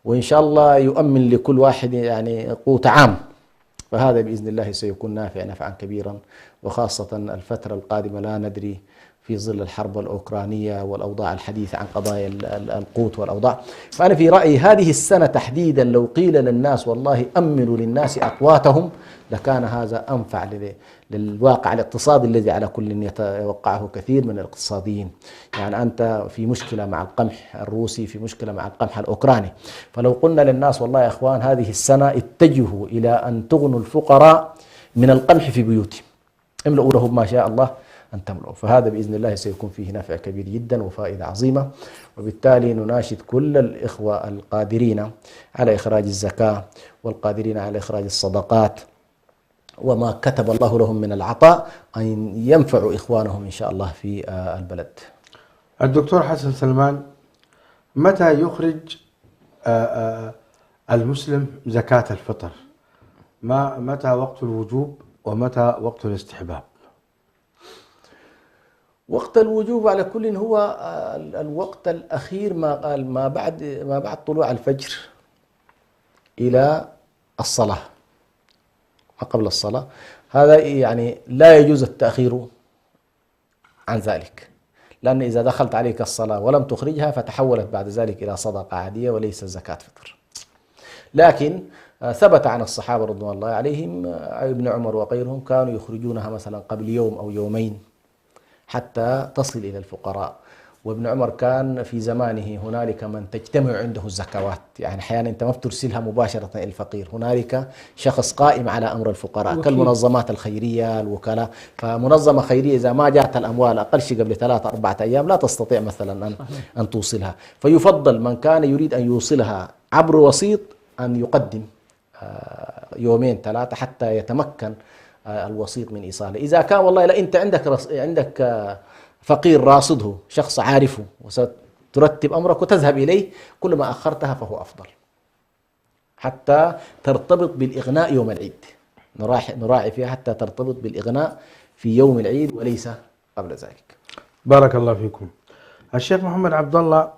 وإن شاء الله يؤمن لكل واحد يعني قوت عام، فهذا بإذن الله سيكون نافع نفعا كبيرا. وخاصة الفترة القادمة لا ندري في ظل الحرب الأوكرانية والأوضاع الحديثة عن قضايا القوت والأوضاع. فأنا في رأيي هذه السنة تحديدا لو قيل للناس والله أمنوا للناس أقواتهم لكان هذا أنفع للواقع الاقتصادي الذي على كل يتوقعه كثير من الاقتصاديين. يعني أنت في مشكلة مع القمح الروسي، في مشكلة مع القمح الأوكراني، فلو قلنا للناس والله يا أخوان هذه السنة اتجهوا إلى أن تغنوا الفقراء من القمح في بيوتهم، املؤوا لهم ما شاء الله أن تملؤوا، فهذا بإذن الله سيكون فيه نفع كبير جدا وفائدة عظيمة. وبالتالي نناشد كل الإخوة القادرين على إخراج الزكاة والقادرين على إخراج الصدقات وما كتب الله لهم من العطاء أن ينفعوا إخوانهم إن شاء الله في البلد. الدكتور حسن سلمان، متى يخرج المسلم زكاة الفطر؟ متى وقت الوجوب ومتى وقت الاستحباب؟ وقت الوجوب على كل هو الوقت الأخير ما بعد طلوع الفجر إلى الصلاة، ما قبل الصلاة، هذا يعني لا يجوز التأخير عن ذلك، لأن إذا دخلت عليك الصلاة ولم تخرجها فتحولت بعد ذلك إلى صدقة عادية وليس زكاة فطر. لكن ثبت عن الصحابة رضوان الله عليهم ابن عمر وغيرهم كانوا يخرجونها مثلا قبل يوم أو يومين حتى تصل إلى الفقراء. وابن عمر كان في زمانه هنالك من تجتمع عنده الزكوات، يعني أحيانا أنت ما بترسلها مباشرة إلى الفقير، هنالك شخص قائم على أمر الفقراء كالمنظمات الخيرية الوكلاء. فمنظمة خيرية إذا ما جاءت الأموال أقل شيء قبل 3-4 أيام لا تستطيع مثلا أن توصلها، فيفضل من كان يريد أن يوصلها عبر وسيط أن يقدم 2-3 حتى يتمكن الوسيط من إيصاله. إذا كان والله لا أنت عندك فقير راصده شخص عارفه وسترتب أمرك وتذهب إليه، كل ما أخرتها فهو أفضل حتى ترتبط بالإغناء يوم العيد، نراعي فيها حتى ترتبط بالإغناء في يوم العيد وليس قبل ذلك. بارك الله فيكم. الشيخ محمد عبد الله،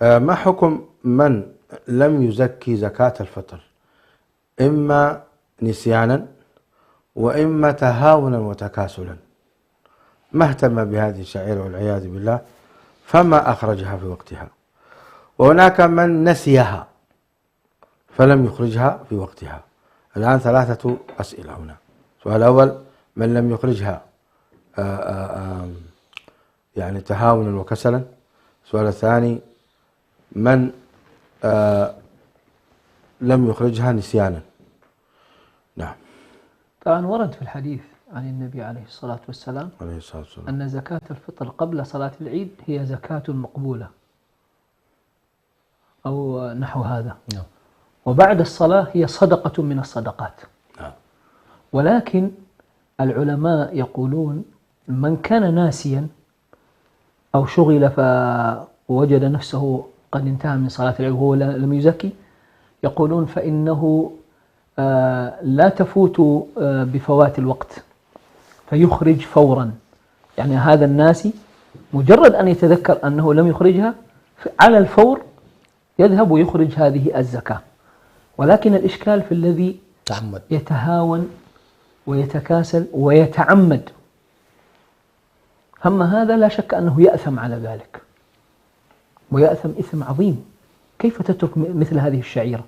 ما حكم من لم يزكي زكاة الفطر، إما نسيانا وإما تهاونا وتكاسلا، ما اهتم بهذه الشعيرة والعياذ بالله فما أخرجها في وقتها، وهناك من نسيها فلم يخرجها في وقتها. الآن 3 أسئلة هنا. السؤال الأول من لم يخرجها يعني تهاونا وكسلا. السؤال الثاني من لم يخرجها نسيانا. نعم. طبعا ورد في الحديث عن النبي عليه الصلاة والسلام أن زكاة الفطر قبل صلاة العيد هي زكاة مقبولة أو نحو هذا، وبعد الصلاة هي صدقة من الصدقات. ولكن العلماء يقولون من كان ناسيا أو شغل فوجد نفسه قد انتهى من صلاة العيد وهو لم يزكي، يقولون فإنه لا تفوت بفوات الوقت فيخرج فورا. يعني هذا الناسي مجرد أن يتذكر أنه لم يخرجها على الفور يذهب ويخرج هذه الزكاة. ولكن الإشكال في الذي تعمد يتهاون ويتكاسل ويتعمد، أما هذا لا شك أنه يأثم على ذلك، ويأثم إثم عظيم. كيف تترك مثل هذه الشعيرة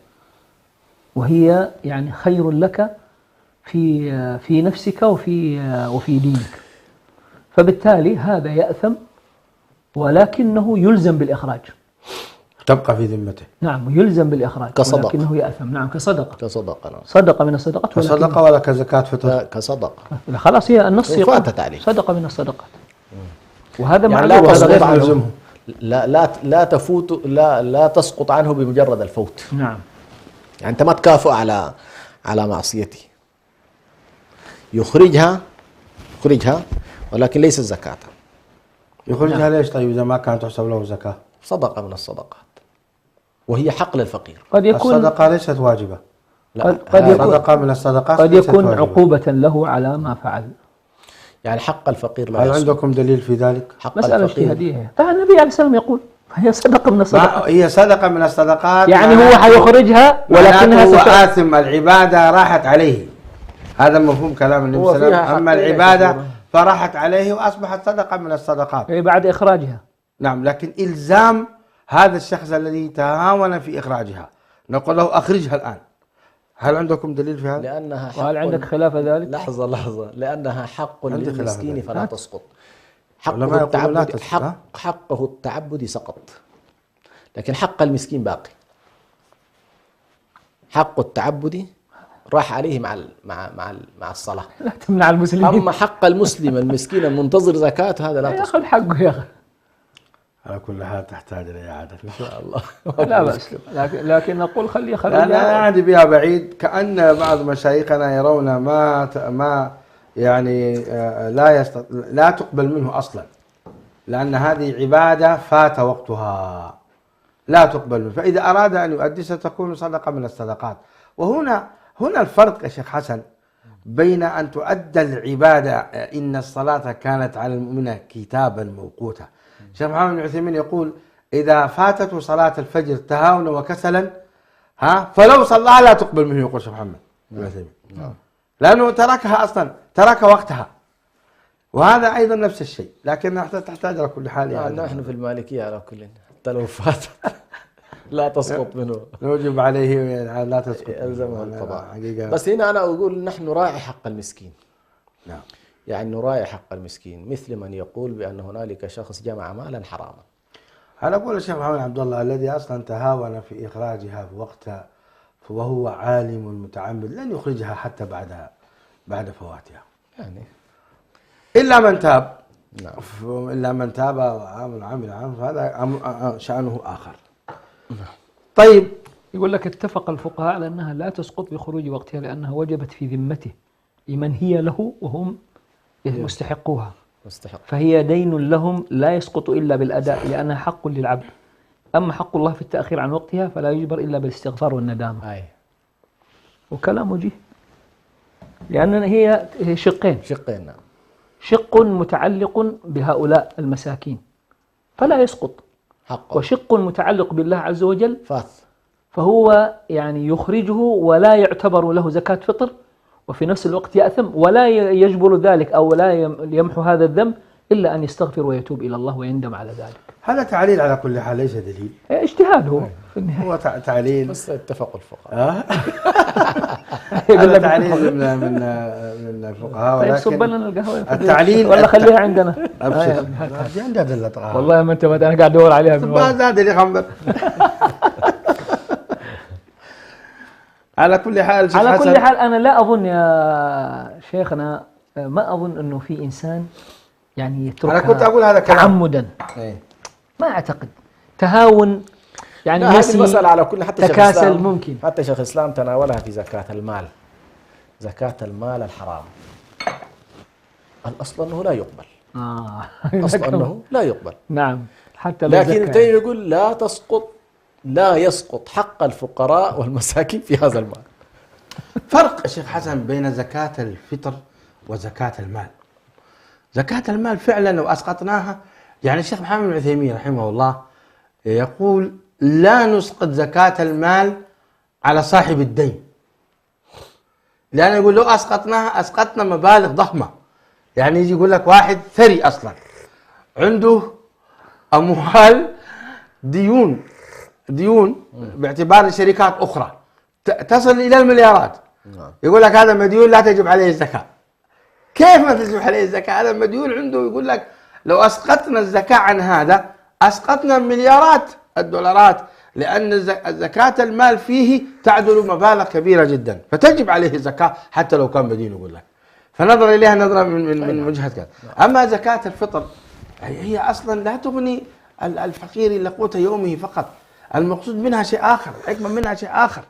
وهي يعني خير لك في نفسك وفي دينك؟ فبالتالي هذا يأثم، ولكنه يلزم بالإخراج. تبقى في ذمته. نعم، يلزم بالإخراج كصدقة. ولكنه يأثم. نعم، كصدقة. كصدقة. نعم. صدقة من الصدقات. كصدقة ولا كزكاة فطر؟ كصدقة. خلاص، هي النص يقول فاتت عليه. صدقة من الصدقات. وهذا يعني معلوم، لا وهذا غير تسقط عنه. معلوم. لا تفوت، لا تسقط عنه بمجرد الفوت. نعم. يعني أنت ما تكافئ على معصيته، يخرجها ولكن ليس زكاة. يخرجها ليش طيب إذا ما كانت تحسب له زكاة؟ صدقة من الصدقات، وهي حق للفقير. قد يكون الصدقة ليست واجبة. لا، قد يكون صدقة من الصدقات قد ليست يكون واجبة. عقوبة له على ما فعل. يعني حق الفقير لا هل يسقط. عندكم دليل في ذلك؟ حق مسألة الفقير اجتهادية. النبي عليه السلام يقول هي صدقة من الصدقات، هي صدقة من الصدقات، يعني هو حيخرجها ولكنها هو آثم، العبادة راحت عليه. هذا مفهوم كلام النبي هو صلى الله عليه فيها وسلم. أما حقيقة العبادة كثيرة. فراحت عليه وأصبحت صدقة من الصدقات. بعد إخراجها. نعم، لكن إلزام هذا الشخص الذي تهاون في إخراجها نقول له أخرجها الآن. هل عندكم دليل في هذا؟ لأنها حق. وهل عندك خلاف ذلك؟ لحظة، لأنها حق عندي خلاف للمسكين ذلك. فلا تسقط. علماء يقولون لا تسقط. حقه التعبد سقط، لكن حق المسكين باقي. حق التعبد راح عليه مع الصلاة. لا تمنع المسلمين. أما حق المسلم المسكين المنتظر زكاة هذا لا تسقط. ياخذ حقه يا أخي. على كل حال تحتاج إلى إعادة. إن شاء الله. لا بأس، لكن نقول أنا أعدي بها بعيد. كأن بعض مشايخنا يرون ما يعني لا تقبل منه أصلا، لأن هذه عبادة فات وقتها لا تقبل منه، فإذا أراد أن يؤدي ستكون صدقة من الصدقات. وهنا الفرق يا شيخ حسن بين أن تؤدى العبادة، إن الصلاة كانت على المؤمنين كتابا موقوتا. شيخ محمد بن عثيمين يقول إذا فاتته صلاة الفجر تهاونا وكسلا فلو صلاها لا تقبل منه، يقول شيخ محمد بن عثيمين، لأنه تركها أصلا، ترك وقتها. وهذا أيضا نفس الشيء، لكن تحتاج على كل حال يعني. نحن في المالكية على كل حتى لو فاتت لا تسقط منه، نوجب عليه لا تسقط، يلزمه القضاء. حقيقة. بس هنا أنا أقول نحن نراعي حق المسكين. نعم. يعني نراعي حق المسكين، مثل من يقول بأن هنالك شخص جمع مالا حراما. أنا أقول الشيخ محمد عبد الله الذي أصلا تهاون في إخراجها في وقتها وهو عالم متعمد لن يخرجها حتى بعد فواتها، يعني إلا من تاب. نعم. إلا من تاب وعمل عنه فهذا شأنه آخر. طيب، يقول لك اتفق الفقهاء على أنها لا تسقط بخروج وقتها لأنها وجبت في ذمته لمن هي له وهم مستحقوها، مستحق. فهي دين لهم لا يسقط إلا بالأداء لأنها حق للعبد. أما حق الله في التأخير عن وقتها فلا يجبر إلا بالاستغفار والندامة. أي. وكلام وجيه، لأن هي شقين. شقين. شق متعلق بهؤلاء المساكين فلا يسقط، حقه. وشق متعلق بالله عز وجل فات، فهو يعني يخرجه ولا يعتبر له زكاة فطر، وفي نفس الوقت يأثم ولا يجبر ذلك أو لا يمحو هذا الذنب إلا أن يستغفر ويتوب إلى الله ويندم على ذلك. هذا تعليل على كل حال، ليس دليل، اجتهاد هو في النهاية. هو تعليل. بس اتفقوا الفقهاء. هذا تعليل من الفقهاء، طيب ولكن صب لنا القهوة التعليل ولا خليها عندنا. أبشر عندي أدلة. والله ما أنت أنا قاعد أدور عليها ما زاد لي خمر. على كل حال أنا لا أظن يا شيخنا، ما أظن أنه في إنسان يعني يتركها. أنا كنت أقول هذا كلام تعمدا. ما أعتقد تهاون يعني هذه المسألة على كل، حتى شيخ تكاسل الإسلام ممكن، حتى شيخ الإسلام تناولها في زكاة المال. زكاة المال الحرام الأصل أنه لا يقبل. أصل أنه لا يقبل. نعم. حتى لو لكن زكى. ابن تيمية يقول لا يسقط حق الفقراء والمساكين في هذا المال. فرق الشيخ حسن بين زكاة الفطر وزكاة المال. زكاة المال فعلا لو أسقطناها، يعني الشيخ محمد بن عثيمين رحمه الله يقول لا نسقط زكاة المال على صاحب الدين، لأنه يقول لو أسقطناها أسقطنا مبالغ ضخمة. يعني يجي يقول لك واحد ثري أصلا عنده أموال ديون باعتبار شركات أخرى تصل إلى المليارات، يقول لك هذا مديون لا تجب عليه الزكاة. كيف ما تجب عليه الزكاة؟ هذا مديون عنده، يقول لك لو أسقطنا الزكاة عن هذا أسقطنا مليارات الدولارات، لأن زكاة المال فيه تعدل مبالغ كبيرة جدا، فتجب عليه الزكاة حتى لو كان مدين. يقول لك فنظر إليها نظرة من وجهة كذا. أما زكاة الفطر هي أصلا لا تغني الفقير إلا قوت يومه فقط، المقصود منها شيء آخر، الحكمة منها شيء آخر.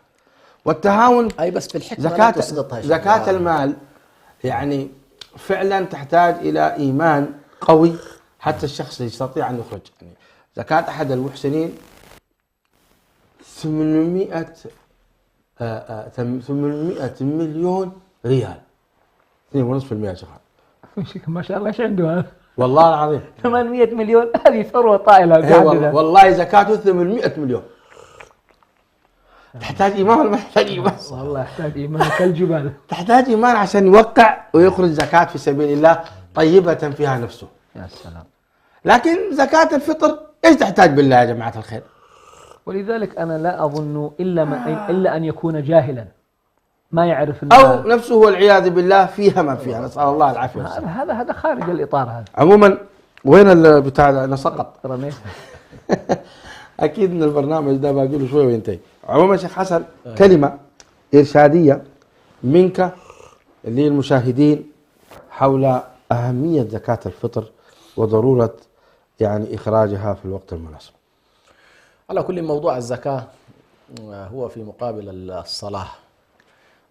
والتهاون أي بس في الحكمة لا تسقطها. زكاة المال يعني فعلا تحتاج إلى إيمان قوي حتى الشخص يستطيع أن يخرج. يعني زكاة أحد المحسنين 800 مليون ريال، 2.5% شيخ. ما شاء الله ايش عنده هذا؟ والله العظيم 800 مليون، هذه ثروة طائلة. والله زكاته 800 مليون. تحتاج إيمان ولا ما تحتاج إيمان؟ والله يحتاج إيمان كالجبال. تحتاج إيمان عشان يوقع ويخرج زكاة في سبيل الله طيبة فيها نفسه. يا سلام. لكن زكاة الفطر ايش تحتاج بالله يا جماعة الخير؟ ولذلك أنا لا أظن إلا أن يكون جاهلا ما يعرف أو نفسه والعياذ بالله فيها ما فيها، نسأل الله العافية والسلامة. هذا خارج الإطار هذا. عموما وين البتاع أنا سقط رميت. أكيد إن البرنامج ده باقي شوي وينتهي. عموما شيخ حسن كلمة إرشادية منك للمشاهدين حول أهمية زكاة الفطر وضرورة يعني إخراجها في الوقت المناسب. على كل موضوع الزكاة هو في مقابل الصلاة.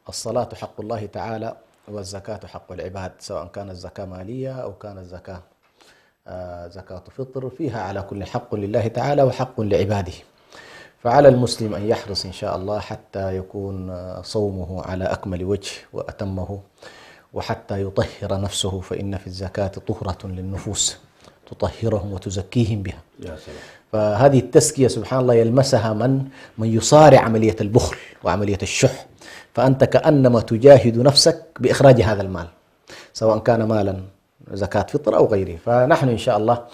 الصلاة حق الله تعالى والزكاة حق العباد، سواء كانت زكاة مالية أو كانت زكاة فطر، فيها على كل حق لله تعالى وحق لعباده. فعلى المسلم أن يحرص إن شاء الله حتى يكون صومه على أكمل وجه وأتمه، وحتى يطهر نفسه، فإن في الزكاة طهرة للنفوس تطهرهم وتزكيهم بها. يا سلام. فهذه التزكية سبحان الله يلمسها من يصارع عملية البخل وعملية الشح، فأنت كأنما تجاهد نفسك بإخراج هذا المال، سواء كان مالا زكاة فطر أو غيره. فنحن إن شاء الله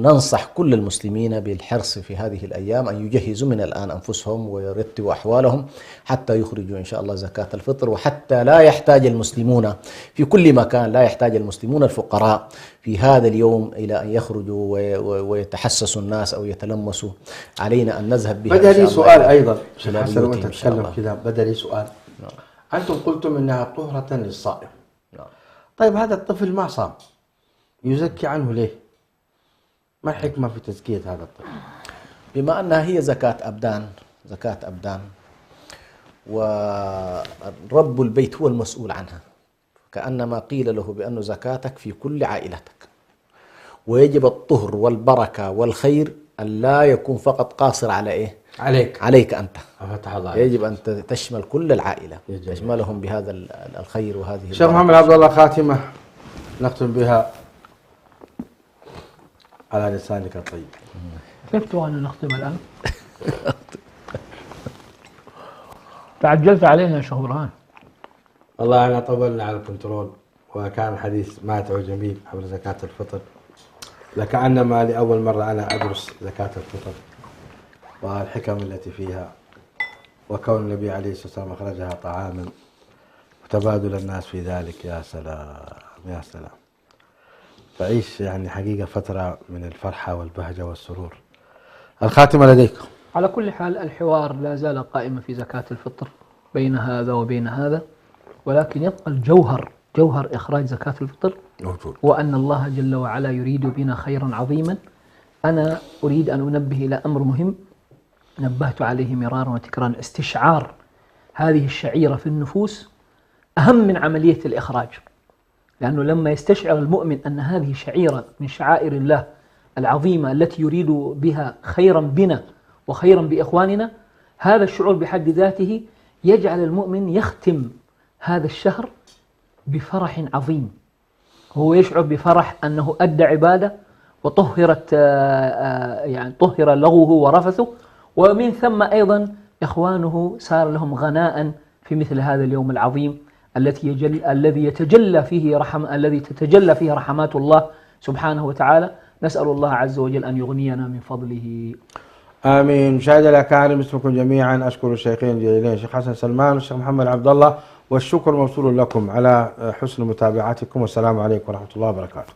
ننصح كل المسلمين بالحرص في هذه الأيام أن يجهزوا من الآن أنفسهم ويرتبوا أحوالهم حتى يخرجوا إن شاء الله زكاة الفطر، وحتى لا يحتاج المسلمون في كل مكان، لا يحتاج المسلمون الفقراء في هذا اليوم إلى أن يخرجوا ويتحسسوا الناس أو يتلمسوا. علينا أن نذهب بها. بدأ لي سؤال أيضا شيخ إلى حسن وأنت بيوتهم إن شاء تتكلم الله. كذا، بدأ لي سؤال. أنتم قلتم إنها طهرة للصائم. نعم. طيب هذا الطفل ما صام، يزكي عنه ليه؟ ما الحكمة في تزكية هذا الطفل؟ بما أنها هي زكاة أبدان، ورب البيت هو المسؤول عنها، كأنما قيل له بأن زكاتك في كل عائلتك، ويجب الطهر والبركة والخير أن لا يكون فقط قاصر على إيه؟ عليك أنت. يجب أن تشمل كل العائلة، تشملهم بهذا الخير وهذه. شيخ محمد عبد الله، خاتمة نختم بها على لسانك الطيب. كيف تبغى أن نختم الآن؟ تعجلت علينا يا شيخ برهان. والله أنا طولنا على الكنترول، وكان حديث ماتع وجميل حول زكاة الفطر، لكأنما لأول مرة أنا أدرس زكاة الفطر والحكم التي فيها، وكون النبي عليه الصلاة والسلام أخرجها طعاما وتبادل الناس في ذلك. يا سلام يا سلام. تعيش يعني حقيقة فترة من الفرحة والبهجة والسرور. الخاتمة لديك. على كل حال الحوار لا زال قائما في زكاة الفطر بين هذا وبين هذا، ولكن يبقى جوهر إخراج زكاة الفطر موجود، وأن الله جل وعلا يريد بنا خيرا عظيما. أنا أريد أن أنبه إلى أمر مهم نبهت عليه مرارا وتكرارا. استشعار هذه الشعيرة في النفوس أهم من عملية الإخراج، لأنه لما يستشعر المؤمن أن هذه شعيرة من شعائر الله العظيمة التي يريد بها خيرا بنا وخيرا بإخواننا، هذا الشعور بحد ذاته يجعل المؤمن يختم هذا الشهر بفرح عظيم. هو يشعر بفرح أنه أدى عبادة وطهرت يعني طهر لغوه ورفثه، ومن ثم أيضا إخوانه صار لهم غناء في مثل هذا اليوم العظيم الذي تتجلى فيه رحمات الله سبحانه وتعالى. نسأل الله عز وجل أن يغنينا من فضله. آمين. مشاهدينا الأكارم، اسمكم جميعا أشكر الشيخين الجليلين الشيخ حسن سلمان والشيخ محمد عبد الله، والشكر موصول لكم على حسن متابعتكم، والسلام عليكم ورحمة الله وبركاته.